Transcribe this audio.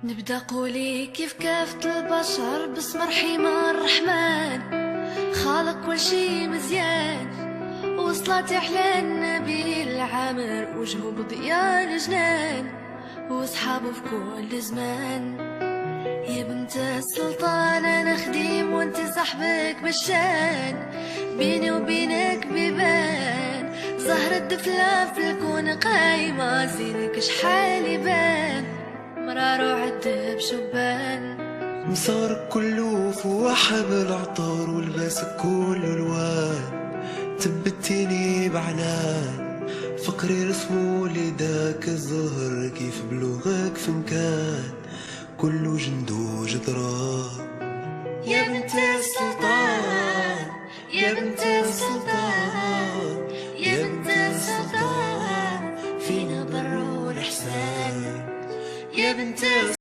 نبدا قولي كيف كافة البشر باسم رحيم الرحمن خالق كل شي مزيان وصلات احلى النبي العامر وجهه بضياء الجنان وصحابه في كل زمان. يا بنت السلطان انا خديم وانت صاحبك بالشان، بيني وبينك بيبان زهرة دفلة في الكون قايمة زينك شحال يبان مرار وعذب شبان. مسارك كله فوق حبل عطار ولباسك كله الوان، تبتيني بعنان فقري رسمو لداك الزهر كيف بلوغك في مكان كله جندو جدران. يا بنت السلطان يا بنت السلطان يا بنت السلطان فينا بر والإحسان. يا بنت